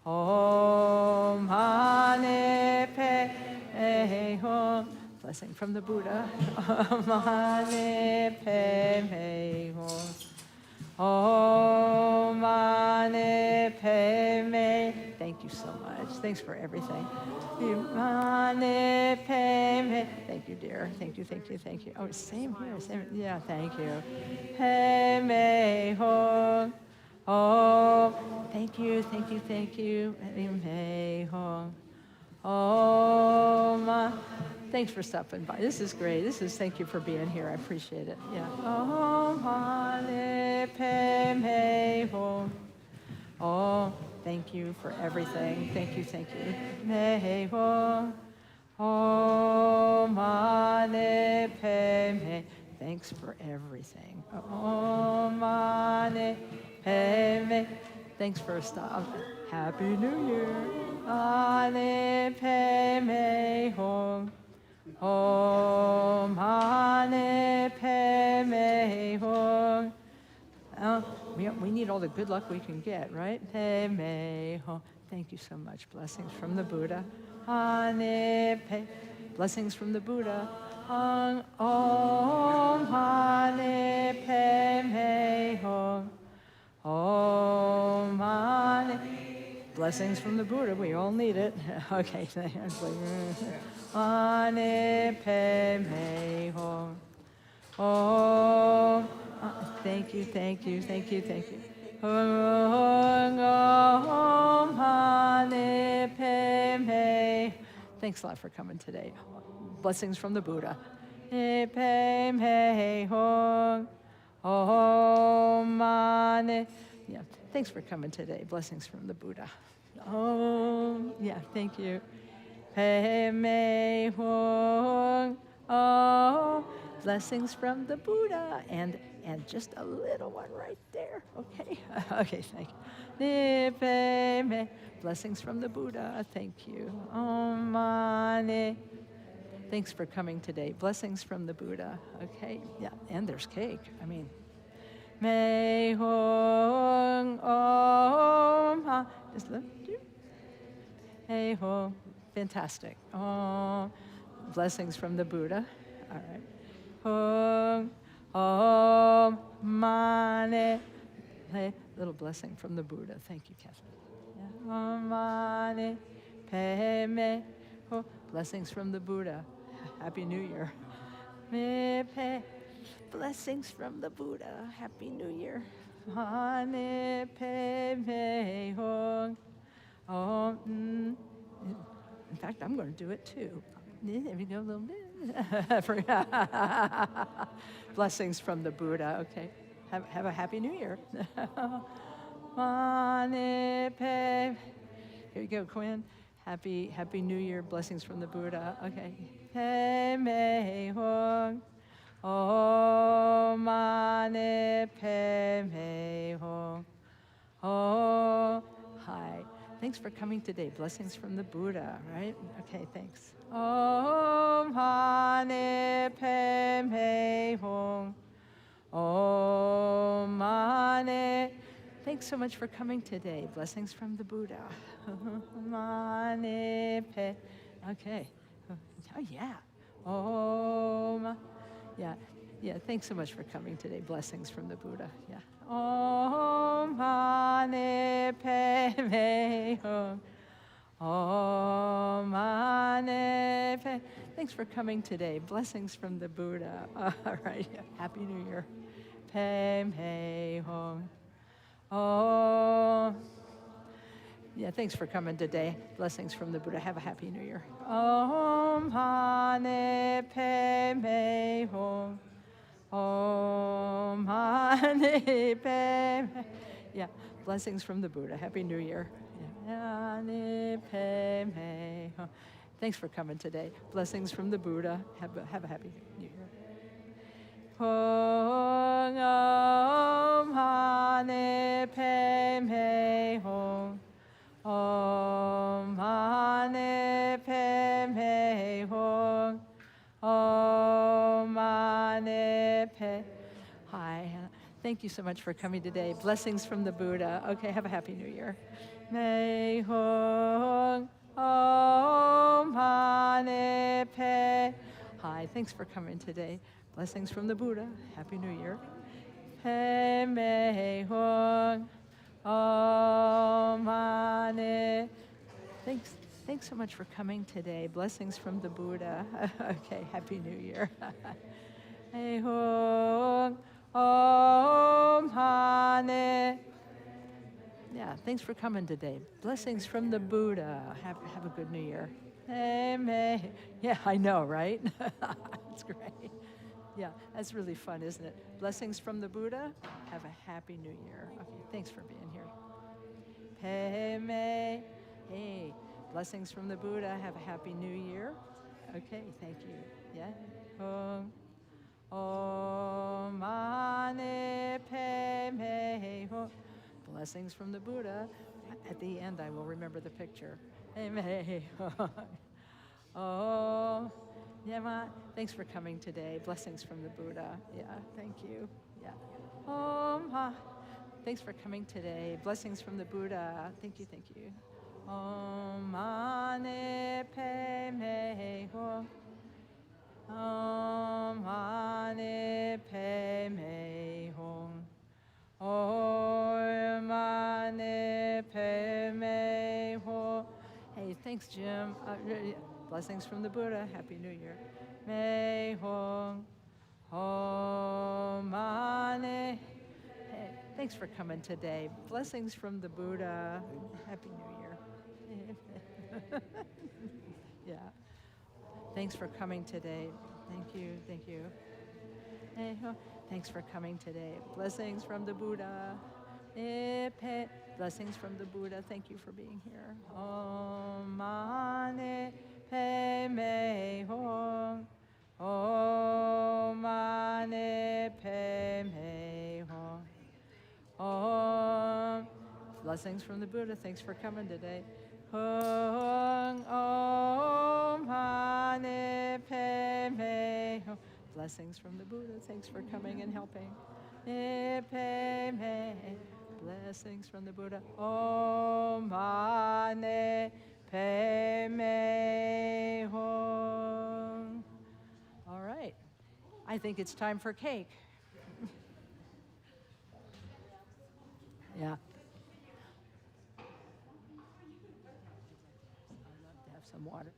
Om Mani Padme Hum. Blessing from the Buddha. Om Mani Padme Hum. Om Mani Padme. Thank you so much. Thanks for everything. Mani Padme. Thank you, dear. Thank you. Oh, same here. Same. Yeah, thank you. Padme Hum. Oh, thank you. Padme Hum. Oh, thanks for stopping by. This is great. Thank you for being here. I appreciate it. Yeah. Oh, Mani Padme Hum. Oh, thank you for everything. Thank you. Padme Hum. Oh, Mani Padme. Thanks for everything. Oh, Mani Padme. Thanks for a stop. Happy New Year. Mani Padme Hum. Om Mani Padme Hum. We need all the good luck we can get, right? Padme Hum. Thank you so much. Blessings from the Buddha. Mani Padme. Blessings from the Buddha. Om Mani Padme Hum. Om Mani. Blessings from the Buddha. We all need it. Okay. Mani Padme Hum. Oh, thank you. Hong Om Mani Padme. Thanks a lot for coming today. Blessings from the Buddha. Padme Hong Om Mani. Yeah, thanks for coming today. Blessings from the Buddha. Oh, yeah, thank you. Padme Hong. Oh, blessings from the Buddha. And just a little one right there. Okay. Okay, thank you. Padme. Blessings from the Buddha. Thank you. Om Mani. Thanks for coming today. Blessings from the Buddha. Okay. Yeah, and there's cake. I mean, Mei Hong Om Ha. Just look. Hey Hong. Fantastic. Oh, blessings from the Buddha. All right. Hong Om Mani. Hey, little blessing from the Buddha. Thank you, Catherine. Yeah. Om Mani Padme. Oh, blessings from the Buddha. Happy New Year. Me pe. Blessings from the Buddha. Happy New Year. Mani Padme Hong. Oh, in fact, I'm going to do it too. If you go a little bit. Blessings from the Buddha. Okay. Have a happy New Year. Mani Padme. Here you go, Quinn. Happy New Year. Blessings from the Buddha. Okay. Padme Hong. Oh, Mani Padme Hong. Oh, hi. Thanks for coming today. Blessings from the Buddha, right? Okay, thanks. Om Mani Padme Hong. Om Mani. Thanks so much for coming today. Blessings from the Buddha. Mani Padme. Okay. Oh, yeah. Om. Yeah, thanks so much for coming today. Blessings from the Buddha. Yeah. Om Mani Padme Hum. Om Mani Padme. Thanks for coming today. Blessings from the Buddha. All right. Happy New Year. Padme Hum. Oh. Yeah, thanks for coming today. Blessings from the Buddha. Have a happy New Year. Om Mani Padme Hum. Om Mani Padme. Yeah, blessings from the Buddha. Happy New Year. Yeah. Mani Padme Hum. Thanks for coming today. Blessings from the Buddha. Have a happy New Year. Hong Om Mani Padme Hum. Om Mani Padme Hum. Om Mani Padme. Hi. Thank you so much for coming today. Blessings from the Buddha. Okay, have a happy New Year. Mei Hong Om Mani Padme. Hi, thanks for coming today. Blessings from the Buddha. Happy New Year. Padme Hung. Om Mani. Thanks so much for coming today. Blessings from the Buddha. Okay, Happy New Year. Hey Hung. Om Mani. Yeah, thanks for coming today. Blessings from the Buddha. Have a good New Year. Amen. Yeah, I know, right? It's great. Yeah, that's really fun, isn't it? Blessings from the Buddha. Have a happy New Year. Okay, thanks for being here. Amen. Hey, blessings from the Buddha. Have a happy New Year. Okay, thank you. Yeah. Om Mani Padme Hum. Blessings from the Buddha. At the end, I will remember the picture. Amen. Oh, yeah, thanks for coming today. Blessings from the Buddha. Yeah, thank you. Yeah. Thanks for coming today. Blessings from the Buddha. Thank you, thank you. Om Mani Padme Hum. Om Mani Padme Hum. Om Mani Padme Hum. Hey, thanks, Jim. Blessings from the Buddha. Happy New Year. Mei Hong. Om Mani. Hey, Thanks for coming today. Blessings from the Buddha. Happy New Year. Yeah. Thanks for coming today. Thank you. Thank you. Thanks for coming today. Blessings from the Buddha. Blessings from the Buddha. Thank you for being here. Om Mani Padme Hum. Om Mani Padme Hum. Om. Blessings from the Buddha. Thanks for coming today. Om Mani Padme Hum. Blessings from the Buddha. Thanks for coming and helping. Blessings from the Buddha. Om Mani Padme Hum. All right. I think it's time for cake. Yeah. I'd love to have some water.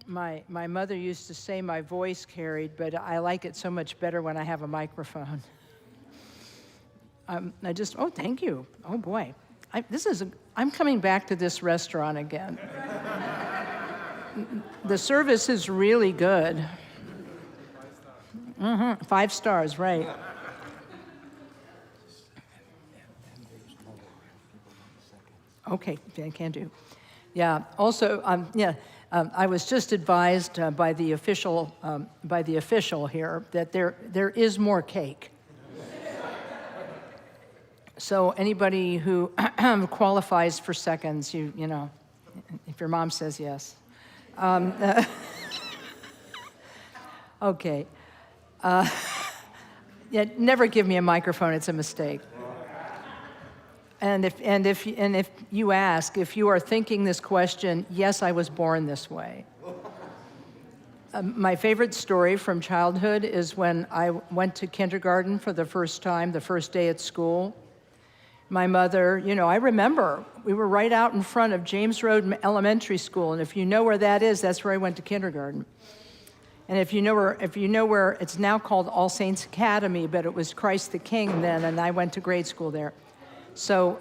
My mother used to say my voice carried, but I like it so much better when I have a microphone. Oh, thank you. Oh boy, I'm coming back to this restaurant again. The service is really good. 5 stars, right. Okay, I can do. Yeah. Also, I was just advised by the official here that there is more cake. So anybody who qualifies for seconds, you know, if your mom says yes. Okay. Yeah, never give me a microphone. It's a mistake. And if you ask, if you are thinking this question, yes, I was born this way. My favorite story from childhood is when I went to kindergarten for the first time, the first day at school. My mother, I remember we were right out in front of James Road Elementary School, and if you know where that is, that's where I went to kindergarten. And if you know where it's now called All Saints Academy, but it was Christ the King then, and I went to grade school there. So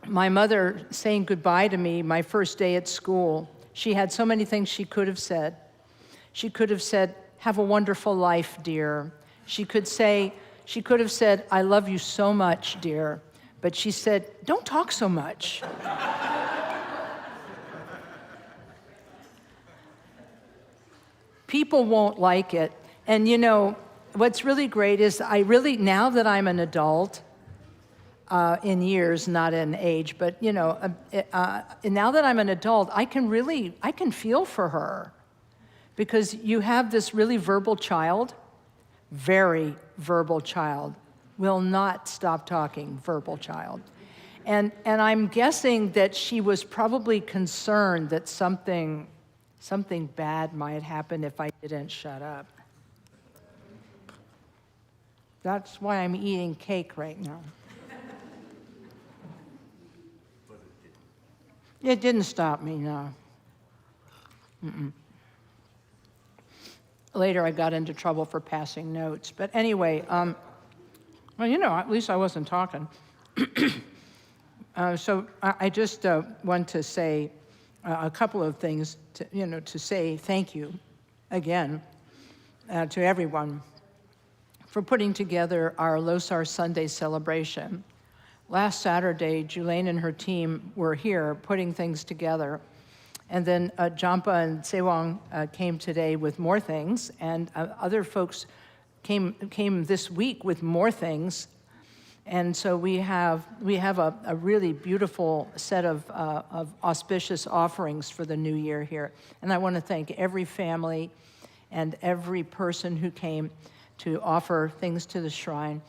my mother saying goodbye to me my first day at school, she had so many things she could have said. She could have said, "Have a wonderful life, dear." She could have said, "I love you so much, dear." But she said, "Don't talk so much." People won't like it. And what's really great is now that I'm an adult, in years, not in age, but now that I'm an adult, I can feel for her, because you have this really verbal child, very verbal child, will not stop talking, verbal child. And I'm guessing that she was probably concerned that something bad might happen if I didn't shut up. That's why I'm eating cake right now. It didn't stop me, no. Later, I got into trouble for passing notes. But anyway, well, you know, at least I wasn't talking. So I just want to say a couple of things, to say thank you again to everyone for putting together our Losar Sunday celebration. Last Saturday, Julaine and her team were here putting things together. And then Jampa and Sewang came today with more things, and other folks came this week with more things. And so we have a really beautiful set of auspicious offerings for the new year here. And I want to thank every family and every person who came to offer things to the shrine,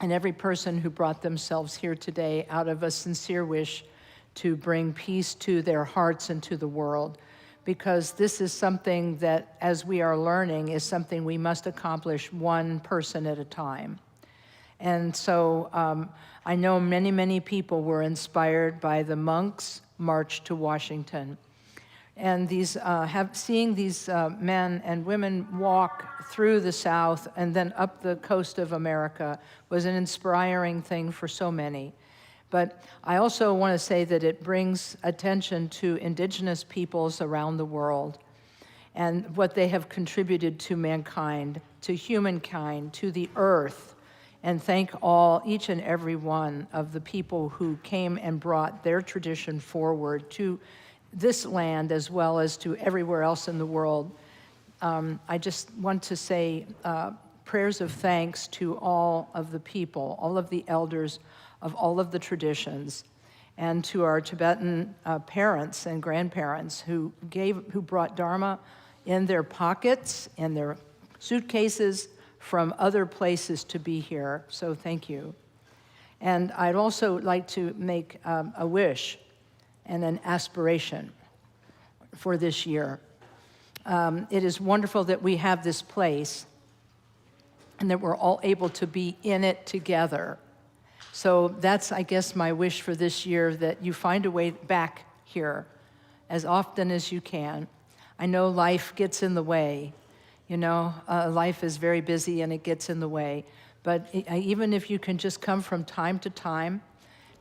and every person who brought themselves here today out of a sincere wish to bring peace to their hearts and to the world. Because this is something that, as we are learning, is something we must accomplish one person at a time. And so I know many, many people were inspired by the monks' march to Washington. And seeing these men and women walk through the South and then up the coast of America was an inspiring thing for so many. But I also want to say that it brings attention to indigenous peoples around the world and what they have contributed to mankind, to humankind, to the earth. And thank each and every one of the people who came and brought their tradition forward to this land as well as to everywhere else in the world. I just want to say prayers of thanks to all of the people, all of the elders of all of the traditions, and to our Tibetan parents and grandparents who brought Dharma in their pockets, in their suitcases, from other places to be here. So thank you. And I'd also like to make a wish and an aspiration for this year. It is wonderful that we have this place and that we're all able to be in it together. So that's, I guess, my wish for this year, that you find a way back here as often as you can. I know life gets in the way. Life is very busy and it gets in the way. But even if you can just come from time to time,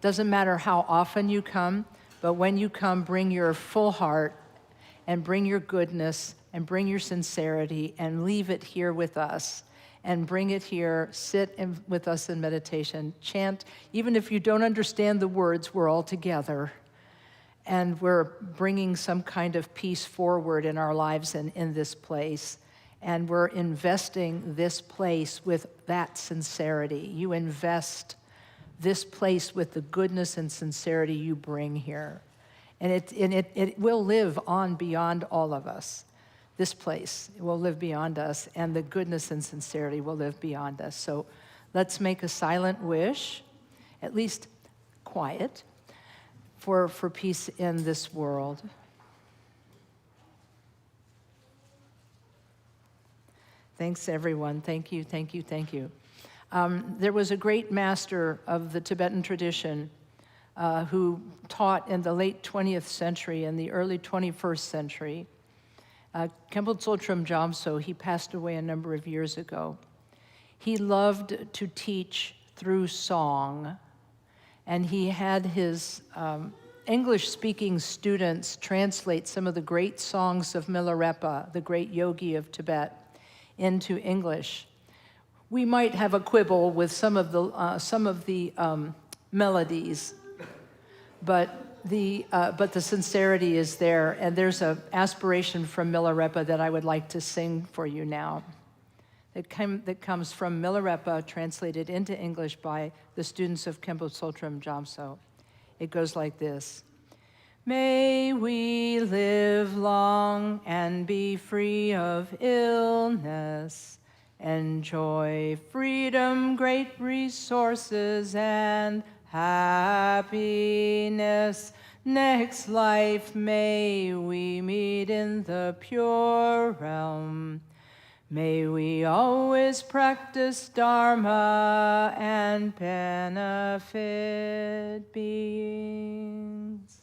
doesn't matter how often you come, but when you come, bring your full heart and bring your goodness and bring your sincerity and leave it here with us. And bring it here, sit with us in meditation, chant. Even if you don't understand the words, we're all together. And we're bringing some kind of peace forward in our lives and in this place. And we're investing this place with that sincerity. You invest this place with the goodness and sincerity you bring here. And it will live on beyond all of us. This place will live beyond us, and the goodness and sincerity will live beyond us. So let's make a silent wish, at least quiet, for peace in this world. Thanks, everyone. Thank you, thank you, thank you. There was a great master of the Tibetan tradition who taught in the late 20th century and the early 21st century. Khenpo Tsultrim Gyaltso, he passed away a number of years ago. He loved to teach through song, and he had his English-speaking students translate some of the great songs of Milarepa, the great yogi of Tibet, into English. We might have a quibble with some of the melodies, but the sincerity is there, and there's an aspiration from Milarepa that I would like to sing for you now. That comes from Milarepa, translated into English by the students of Khenpo Tsultrim Gyaltso. It goes like this. May we live long and be free of illness, enjoy freedom, great resources, and happiness. Next life may we meet in the pure realm. May we always practice Dharma and benefit beings.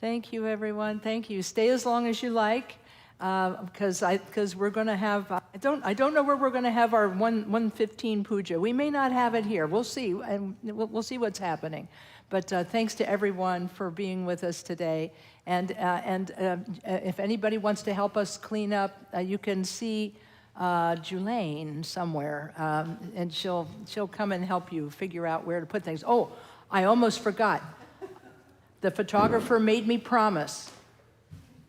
Thank you, everyone. Thank you. Stay as long as you like. because we're going to have, I don't know where we're going to have our 115 puja. We may not have it here. We'll see, and we'll see what's happening. But thanks to everyone for being with us today. And if anybody wants to help us clean up, you can see Julaine somewhere, and she'll come and help you figure out where to put things. Oh, I almost forgot. The photographer made me promise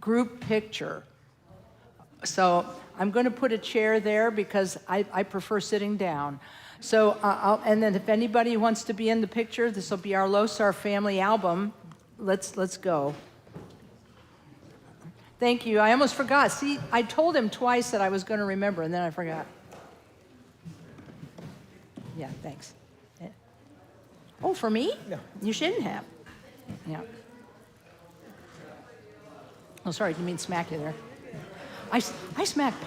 group picture. So I'm going to put a chair there because I prefer sitting down. So, and then if anybody wants to be in the picture, this will be our Losar family album. Let's go. Thank you. I almost forgot. See, I told him twice that I was going to remember, and then I forgot. Yeah, thanks. Oh, for me? No. You shouldn't have. Yeah. Oh, sorry, didn't mean to smack you there. I smacked